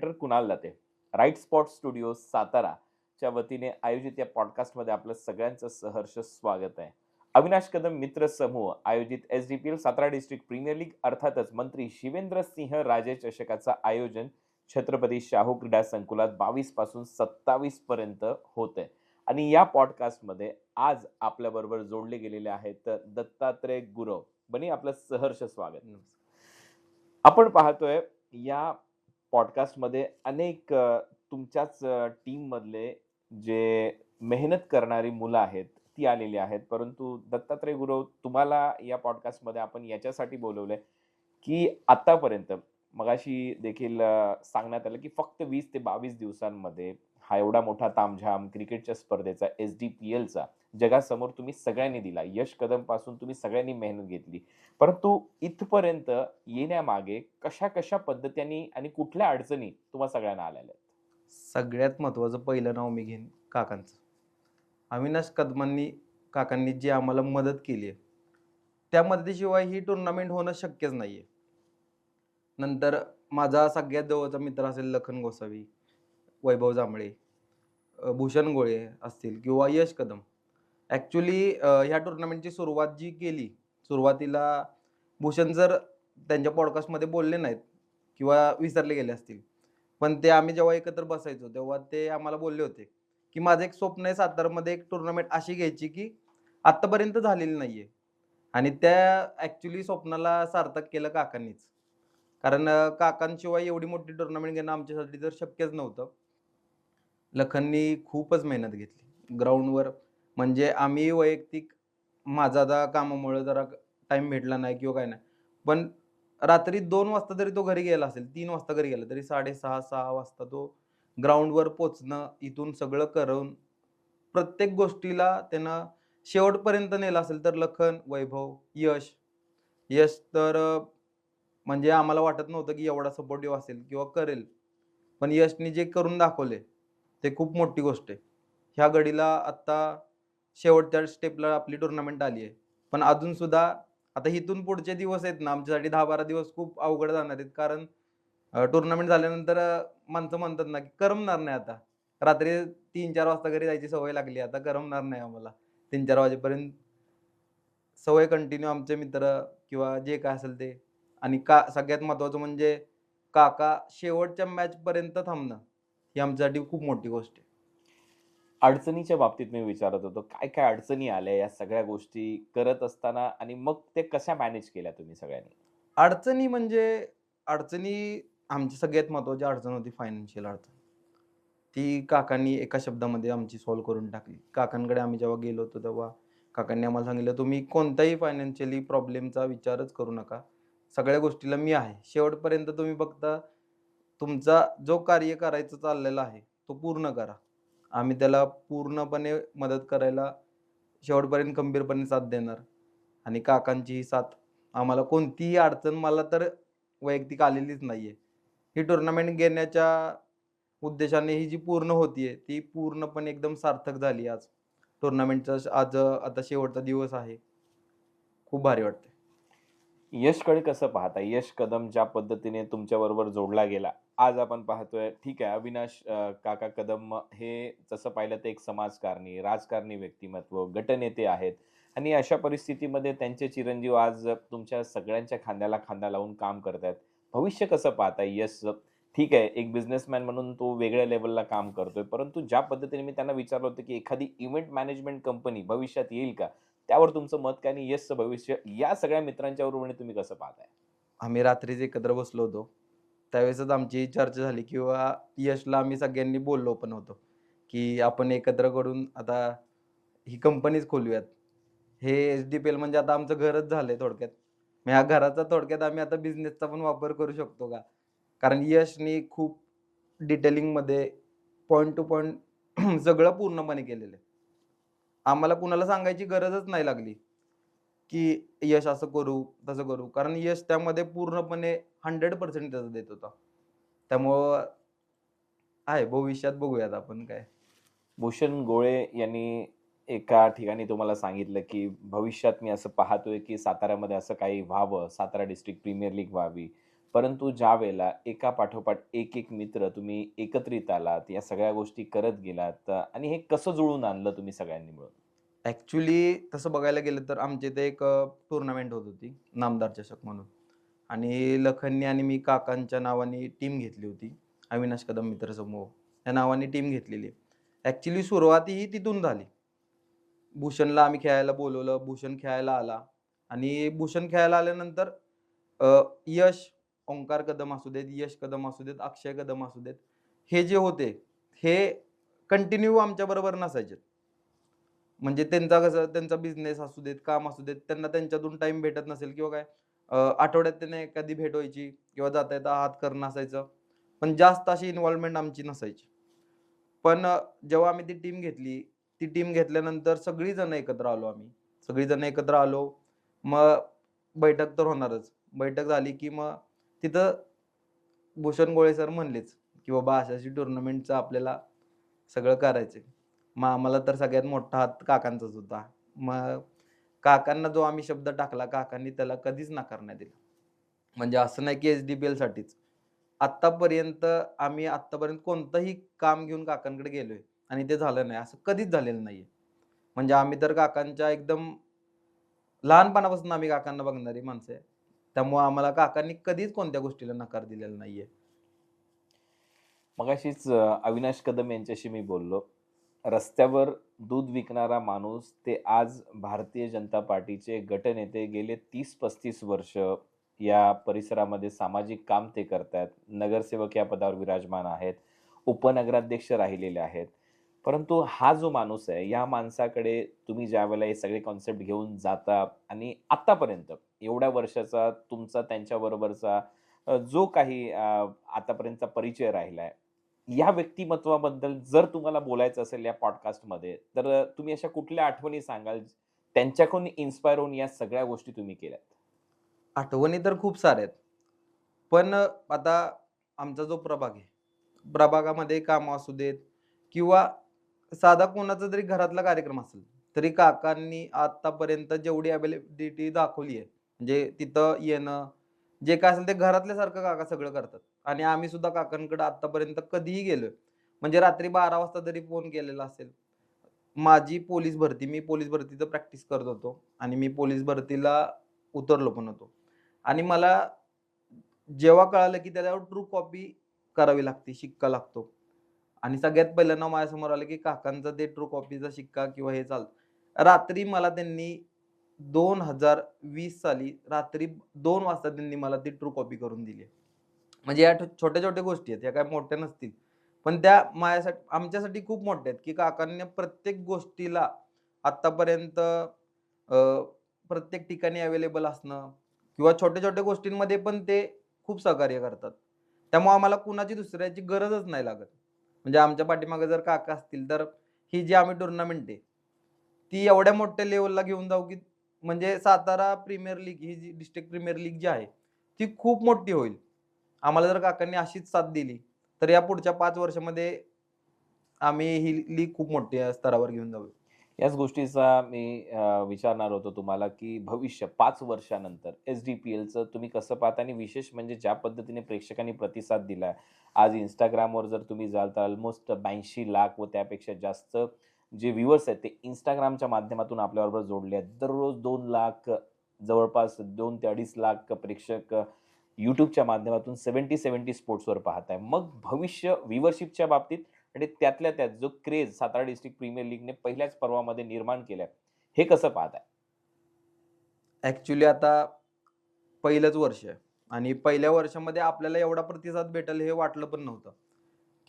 Director Kunal Date, Right Spot studio साताराच्या वतीने आयोजित या पॉडकास्टमध्ये आपलं सगळ्यांचं सहर्ष स्वागत आहे. अविनाश कदम मित्र समूह आयोजित एसडीपीएल सातारा डिस्ट्रिक्ट प्रीमियर लीग अर्थातच मंत्री शिवेंद्र सिंह राजे चषकाचं आयोजन छत्रपती शाहू क्रीडा संकुलात 22 पासून 27 पर्यंत होत आहे. आणि या पॉडकास्टमध्ये आज आपल्याबरोबर जोडले गेलेले आहेत दत्तात्रय गुरव. बनी आपलं सहर्ष स्वागत. आपण पाहतोय या पॉडकास्टमध्ये अनेक तुमच्याच टीम मधले जे मेहनत करणारी मुलं आहेत ती आलेली आहेत. परंतु दत्तात्रय गुरव, तुम्हाला या पॉडकास्टमध्ये आपण याच्यासाठी बोलवलंय की आतापर्यंत मगाशी देखील सांगण्यात आलं की फक्त 20 ते 22 दिवसांमध्ये हा एवढा मोठा तामझाम क्रिकेटच्या स्पर्धेचा एसडीपीएलचा जगासमोर तुम्ही सगळ्यांनी दिला. यश कदम पासून तुम्ही सगळ्यांनी मेहनत घेतली. परंतु इथपर्यंत येण्यामागे कशा पद्धतीने आणि कुठल्या अडचणी तुम्हा सगळ्यांना आलेल्या आहेत? सगळ्यात महत्त्वाचं पहिलं नाव मी घेईन काकांचं. अविनाश काकांनी जी आम्हाला मदत केली आहे, त्या मदतीशिवाय ही टुर्नामेंट होणं शक्यच नाही आहे. नंतर माझा सगळ्यात जवळचा मित्र असेल लखन गोसावी, वैभव जांभळे, भूषण गोळे असतील किंवा यश कदम. ॲक्च्युली ह्या टुर्नामेंटची सुरुवात जी केली, सुरुवातीला भूषण सर त्यांच्या पॉडकास्टमध्ये बोलले नाहीत किंवा विसरले गेले असतील. पण ते आम्ही जेव्हा एकत्र बसायचो, तेव्हा ते आम्हाला बोलले होते, की माझं एक स्वप्न आहे सातारमध्ये एक टुर्नामेंट अशी घ्यायची, की आत्तापर्यंत झालेली नाहीये. आणि त्या ॲक्च्युली स्वप्नाला सार्थक केलं काकांनीच. कारण काकांशिवाय एवढी मोठी टुर्नामेंट घेणं आमच्यासाठी तर शक्यच नव्हतं. लखननी खूपच मेहनत घेतली ग्राउंडवर. म्हणजे आम्ही वैयक्तिक माझा आता कामामुळे जरा टाईम भेटला नाही किंवा काय नाही. पण रात्री 2 वाजता तरी तो घरी गेला असेल, 3 वाजता घरी गेला तरी 6:30-6 वाजता तो ग्राउंडवर पोहोचणं, इथून सगळं करून प्रत्येक गोष्टीला त्यानं शेवटपर्यंत नेलं असेल तर लखन, वैभव, यश. यश तर म्हणजे आम्हाला वाटत नव्हतं की एवढा सपोर्टिव्ह असेल किंवा करेल. पण यशनी जे करून दाखवले, ते खूप मोठी गोष्ट आहे. ह्या घडीला आत्ता शेवटच्या स्टेपला आपली टुर्नामेंट आली आहे. पण अजूनसुद्धा आता इथून पुढचे दिवस आहेत ना, आमच्यासाठी 10-12 दिवस खूप अवघड जाणार आहेत. कारण टुर्नामेंट झाल्यानंतर माणसं म्हणतात ना, की करमणार नाही आता. रात्री 3-4 वाजता घरी जायची सवय लागली. आता करमणार नाही आम्हाला. 3-4 वाजेपर्यंत सवय कंटिन्यू आमचे मित्र किंवा जे काय असेल ते. आणि सगळ्यात महत्त्वाचं म्हणजे काका शेवटच्या मॅचपर्यंत थांबणं, ही आमच्यासाठी खूप मोठी गोष्ट आहे. अडचणीच्या बाबतीत मी विचारत होतो. काय अडचणी आल्या या सगळ्या गोष्टी करत असताना आणि मग ते कशा मॅनेज केल्या तुम्ही सगळ्यांनी? अडचणी म्हणजे अडचणी आमची सगळ्यात महत्त्वाची अडचण होती फायनान्शियल अडचण. ती काकांनी एका शब्दामध्ये आमची सॉल्व्ह करून टाकली. काकांकडे आम्ही जेव्हा गेलो होतो, तेव्हा काकांनी आम्हाला सांगितलं, "तुम्ही कोणत्याही फायनान्शियली प्रॉब्लेमचा विचारच करू नका. सगळ्या गोष्टीला मी आहे. शेवटपर्यंत तुम्ही फक्त तुमचा जो कार्य करायचं चाललेला आहे, तो पूर्ण करा. आम्ही त्याला पूर्णपणे मदत करायला शेवटपर्यंत खंबीरपणे साथ देणार." आणि काकांची ही साथ आम्हाला कोणतीही अडचण मला तर वैयक्तिक आलेलीच नाहीये. ही टुर्नामेंट घेण्याच्या उद्देशाने ही जी पूर्ण होतीये, ती पूर्णपणे एकदम सार्थक झाली आज. टुर्नामेंटचा आज आता शेवटचा दिवस आहे. खूप भारी वाटतंय. यशकडे कसं पाहता? यश कदम ज्या पद्धतीने तुमच्याबरोबर जोडला गेला. आज आपण पाहतोय ठीक आहे, अविनाश काका कदम हे तसं पाहिलं तर एक समाजकारणी, राजकारणी व्यक्तिमत्व, गटनेते आहेत आणि अशा परिस्थितीमध्ये त्यांचे चिरंजीव आज तुमच्या सगळ्यांच्या खांद्याला खांदा लावून काम करतायत. भविष्य कसं पाहता यश? ठीक आहे, एक बिझनेसमॅन म्हणून तो वेगळ्या लेव्हलला काम करतोय. परंतु ज्या पद्धतीने मी त्यांना विचारलं होतं, की एखादी इव्हेंट मॅनेजमेंट कंपनी भविष्यात येईल का? त्यावर तुमचं मत काय आणि यशचं भविष्य या सगळ्या मित्रांच्या बरोबरीने तुम्ही कसं पाहताय? आम्ही रात्रीच एकत्र बसलो होतो. त्यावेळेसच आमची चर्चा झाली किंवा यशला आम्ही सगळ्यांनी बोललो पण होतो, की आपण एकत्र करून आता ही कंपनीच खोलूयात. हे एच-डी-पी-एल म्हणजे आता आमचं घरच झालंय थोडक्यात. मग ह्या घराचा थोडक्यात आम्ही आता बिझनेसचा पण वापर करू शकतो का? कारण यशनी खूप डिटेलिंगमध्ये पॉइंट टू पॉइंट सगळं पूर्णपणे केलेलं आहे. आम्हाला कुणाला सांगायची गरजच नाही लागली, की यश असं करू, तसं करू. कारण यश त्यामध्ये पूर्णपणे 100% त्याचं देत होता. त्यामुळं आहे भविष्यात बघूयात आपण काय. भूषण गोळे यांनी एका ठिकाणी तुम्हाला सांगितलं, की भविष्यात मी असं पाहतोय, की साताऱ्यामध्ये असं काही व्हावं, सातारा डिस्ट्रिक्ट प्रीमियर लीग व्हावी. परंतु ज्यावेळेला एका पाठोपाठ एक मित्र तुम्ही एकत्रित आलात, या सगळ्या गोष्टी करत गेलात आणि हे कसं जुळवून आणलं तुम्ही सगळ्यांनी मिळून? ॲक्चुअली तसं बघायला गेलं तर आमच्या इथे एक टुर्नामेंट होत होती, नामदार चषक म्हणून. आणि लखननी आणि मी काकांच्या नावाने टीम घेतली होती. अविनाश कदम मित्र समूह या नावाने टीम घेतलेली. ॲक्चुअली सुरुवात ही तिथून झाली. भूषणला आम्ही खेळायला बोलवलं. भूषण खेळायला आला आणि भूषण खेळायला आल्यानंतर अ, यश, ओंकार कदम असू देत, यश कदम असू देत, अक्षय कदम असू देत, हे जे होते, हे कंटिन्यू आमच्याबरोबर नसायचे. म्हणजे त्यांचा कसं त्यांचा बिझनेस असू देत, काम असू देत, त्यांना त्यांच्यातून टाईम भेटत नसेल किंवा काय आठवड्यात त्यांना एखादी भेट व्हायची किंवा जाता-येता हात करणं असायचं. पण जास्त अशी इन्व्हॉल्वमेंट आमची नसायची. पण जेव्हा आम्ही ती टीम घेतली, ती टीम घेतल्यानंतर सगळी जण एकत्र आलो आम्ही. सगळी जण एकत्र आलो. मग बैठक तर होणारच. बैठक झाली की मग तिथं भूषण गोळे सर म्हणलेच, की "बाबा अशी-अशी टुर्नामेंटचं आपल्याला सगळं करायचंय." मग आम्हाला तर सगळ्यात मोठा हात काकांचाच होता. मग काकांना जो आम्ही शब्द टाकला, काकांनी त्याला कधीच नकार नाही दिला. म्हणजे असं नाही की एच-डी-पी-एलसाठीच. आत्तापर्यंत कोणतंही काम घेऊन काकांकडे गेलोय आणि ते झालं नाही, असं कधीच झालेलं नाहीये. म्हणजे आम्ही तर काकांच्या एकदम लहानपणापासून आम्ही काकांना बघणारी माणसं आहे. त्यामुळे आम्हाला काकांनी कधीच कोणत्या गोष्टीला नकार दिलेला नाहीये. मगाशीच अविनाश कदम यांच्याशी मी बोललो. रस्त्यावर दूध विकणारा माणूस ते आज भारतीय जनता पार्टीचे गटनेते गेले 30-35 वर्ष या परिसरामध्ये सामाजिक काम ते करतायत. नगरसेवक या पदावर विराजमान आहेत. उपनगराध्यक्ष राहिलेले आहेत. परंतु हा जो माणूस आहे, या माणसाकडे तुम्ही ज्यावेळेला हे सगळे कन्सेप्ट घेऊन जाता आणि आत्तापर्यंत एवढ्या वर्षाचा तुमचा त्यांच्याबरोबरचा जो काही आतापर्यंतचा परिचय राहिलाय, या व्यक्तिमत्त्वाबद्दल जर तुम्हाला बोलायचं असेल या पॉडकास्टमध्ये, तर तुम्ही अशा कुठल्या आठवणी सांगाल, त्यांच्याकडून इन्स्पायर होऊन या सगळ्या गोष्टी तुम्ही केल्यात? आठवणी तर खूप साऱ्या आहेत. पण आता आमचा जो प्रभाग आहे, प्रभागामध्ये कामं असू देत किंवा साधा कोणाचा जरी घरातला कार्यक्रम असेल, तरी काकांनी आत्तापर्यंत जेवढी अवेलेबिलिटी दाखवली आहे, म्हणजे तिथं येणं, जे काय असेल ते घरातल्यासारखं काका सगळं करतात. आणि आम्ही सुद्धा काकांकडे आत्तापर्यंत कधीही गेलोय. म्हणजे रात्री 12 वाजता जरी फोन केलेला असेल, मी पोलीस भरतीचं प्रॅक्टिस करत होतो आणि मी पोलीस भरतीला उतरलो पण होतो. आणि मला जेव्हा कळालं, की त्याच्यावर ट्रू कॉपी करावी लागते, शिक्का लागतो. आणि सगळ्यात पहिल्यांदा माझ्यासमोर आलं, की काकांचा ते ट्रू कॉपीचा शिक्का किंवा हे रात्री मला त्यांनी 2020 साली रात्री 2 वाजता त्यांनी मला ती ट्रू कॉपी करून दिली आहे. म्हणजे या छोट्या-छोट्या गोष्टी आहेत, या काही मोठ्या नसतील. पण त्या माझ्यासाठी आमच्यासाठी खूप मोठ्या आहेत, की काकांनी प्रत्येक गोष्टीला आत्तापर्यंत प्रत्येक ठिकाणी अवेलेबल असणं किंवा छोट्या-छोट्या गोष्टींमध्ये पण ते खूप सहकार्य करतात. त्यामुळे आम्हाला कुणाची दुसऱ्याची गरजच नाही लागत. म्हणजे आमच्या पाठीमागे जर काका असतील, तर ही जी आम्ही टुर्नामेंट आहे, ती एवढ्या मोठ्या लेव्हलला घेऊन जाऊ, की म्हणजे सातारा प्रीमियर लीग ही जी डिस्ट्रिक्ट प्रीमियर लीग जी आहे, ती खूप मोठी होईल. आम्हाला जर काकांनी अशीच साथ दिली, तर या पुढच्या 5 वर्षामध्ये आम्ही ही लीग खूप मोठ्या स्तरावर घेऊन जाऊ. याच गोष्टीचा मी विचारणार होतो तुम्हाला, की भविष्य 5 वर्षानंतर एस-डी-पी-एलचं तुम्ही कसं पाहता? आणि विशेष म्हणजे ज्या पद्धतीने प्रेक्षकांनी प्रतिसाद दिलाय. आज Instagramवर जर तुम्ही जाल तर अल्मोस्ट 82 लाख व त्यापेक्षा जास्त जे व्ह्यूअर्स आहेत, ते Instagramच्या माध्यमातून आपल्याबरोबर जोडले आहेत. दररोज 2 लाख जवळपास 2 ते 2.5 लाख प्रेक्षक YouTubeच्या माध्यमातून 70-70 स्पोर्ट्सवर पाहत आहे. मग भविष्य व्ह्यूअरशिपच्या बाबतीत आणि त्यातल्या त्यात जो क्रेझ सातारा डिस्ट्रिक्ट प्रीमियर लीगने पहिल्याच पर्वामध्ये निर्माण केलाय, हे कसं पाहताय? ॲक्चुअली आता पहिलंच वर्ष आहे आणि पहिल्या वर्षामध्ये आपल्याला एवढा प्रतिसाद भेटेल हे वाटलं पण नव्हतं,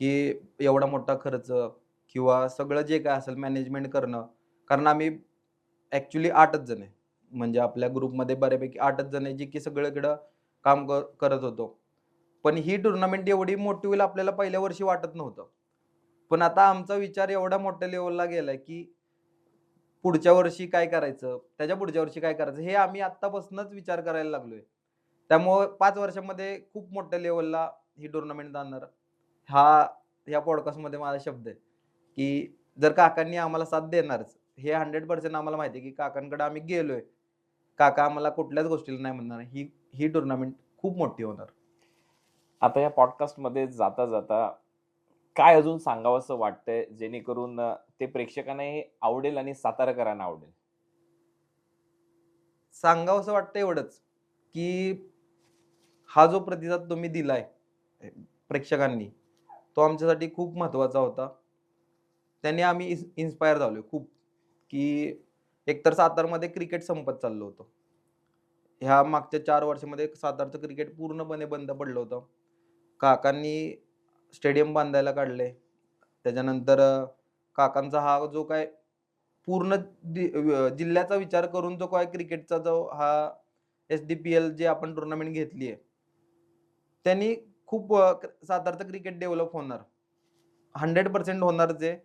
की एवढा मोठा खर्च किंवा सगळं जे काय असेल मॅनेजमेंट करणं. कारण आम्ही ॲक्चुअली 8च जण आहे. म्हणजे आपल्या ग्रुपमध्ये बऱ्यापैकी 8च जण आहे, जे की सगळीकडं काम करत होतो. पण ही टुर्नामेंट एवढी मोठी होईल आपल्याला पहिल्या वर्षी वाटत नव्हतं. पण आता आमचा विचार एवढ्या मोठ्या लेव्हलला गेलाय, की पुढच्या वर्षी काय करायचं? त्याच्या पुढच्या वर्षी काय करायचं? हे आम्ही आत्तापासूनच विचार करायला लागलोय. त्यामुळं 5 वर्षामध्ये खूप मोठ्या लेव्हलला ही टुर्नामेंट जाणार. हा या पॉडकास्टमध्ये माझा शब्द आहे, की जर काकांनी आम्हाला साथ देणारच. हे 100% आम्हाला माहिती आहे, की काकांकडे आम्ही गेलोय. काका आम्हाला कुठल्याच गोष्टीला नाही म्हणणार. ही ही टुर्नामेंट खूप मोठी होणार. आता या पॉडकास्टमध्ये जाता जाता काय अजून सांगावंसं वाटतंय जेणेकरून ते प्रेक्षकांनाही आवडेल आणि सातारकरांना आवडेल? सांगावसं वाटतं एवढंच, की हा जो प्रतिसाद तुम्ही दिलाय प्रेक्षकांनी, तो आमच्यासाठी खूप महत्त्वाचा होता. त्याने आम्ही इन्स्पायर झालोय खूप, की एकतर सातारमध्ये क्रिकेट संपत चाललं होतं. ह्या मागच्या 4 वर्षामध्ये सातारचं क्रिकेट पूर्णपणे बंद पडलं होतं. काकांनी स्टेडियम बांधायला काढले. त्याच्यानंतर काकांचा हा जो काय पूर्ण जिल्ह्याचा विचार करून जो काय क्रिकेटचा जो हा एस-डी-पी-एल जे आपण टुर्नामेंट घेतली आहे, त्यांनी खूप सातारचं क्रिकेट डेव्हलप होणार. 100% होणारच आहे.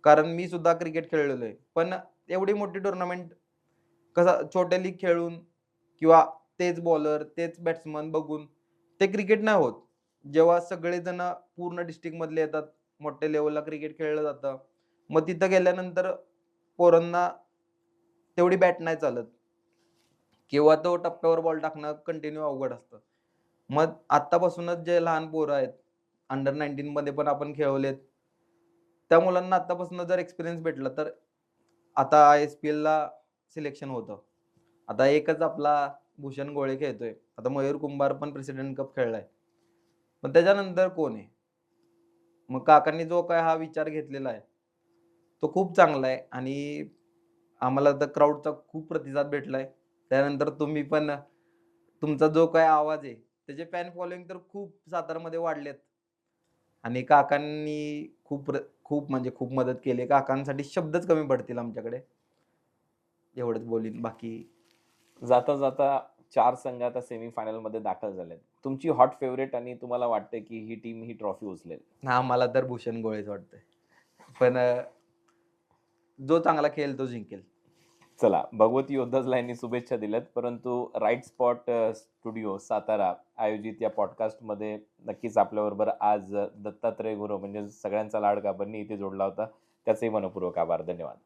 कारण मी सुद्धा क्रिकेट खेळलेलो आहे. पण एवढी मोठी टुर्नामेंट कसं छोट्या लीग खेळून किंवा तेच बॉलर, तेच बॅट्समन बघून ते क्रिकेट नाही होत. जेव्हा सगळेजण पूर्ण डिस्ट्रिक्टमधले येतात, मोठ्या लेव्हलला क्रिकेट खेळलं जातं. मग तिथं गेल्यानंतर पोरांना तेवढी बॅट नाही चालत किंवा तो टप्प्यावर बॉल टाकणं कंटिन्यू अवघड असतं. मग आत्तापासूनच जे लहान पोरं आहेत, अंडर 19 मध्ये पण आपण खेळवलेत. त्या मुलांना आत्तापासून जर एक्सपिरियन्स भेटला, तर आता आय-एस-पी-एलला सिलेक्शन होतं. आता एकच आपला भूषण गोळे खेळतोय. आता मयूर कुंभार पण प्रेसिडेंट कप खेळलाय. पण त्याच्यानंतर कोण आहे? मग काकांनी जो काही हा विचार घेतलेला आहे, तो खूप चांगला आहे आणि आम्हाला तर क्राउडचा खूप प्रतिसाद भेटलाय. त्यानंतर तुम्ही पण तुमचा जो काही आवाज आहे, त्याचे फॅन फॉलोइंग तर खूप सातारमध्ये वाढलेत आणि काकांनी खूप म्हणजे खूप मदत केली. काकांसाठी शब्दच कमी पडतील आमच्याकडे. एवढंच बोलीन. बाकी जाता जाता 4 संघ आता सेमीफायनलमध्ये दाखल झालेत. तुमची हॉट फेव्हरेट आणि तुम्हाला वाटतंय की ही टीम ही ट्रॉफी उचलेल? हां, मला तर भूषण गोळेच वाटतंय. पण जो चांगला खेळेल तो जिंकेल. चला, भगवती योद्धाजला यांनी शुभेच्छा दिल्यात. परंतु राईट स्पॉट स्टुडिओ सातारा आयोजित या पॉडकास्टमध्ये नक्कीच आपल्याबरोबर आज दत्तात्रय गुरव म्हणजे सगळ्यांचा लाडका बन्नी इथे जोडला होता. त्याचेही मनःपूर्वक आभार. धन्यवाद.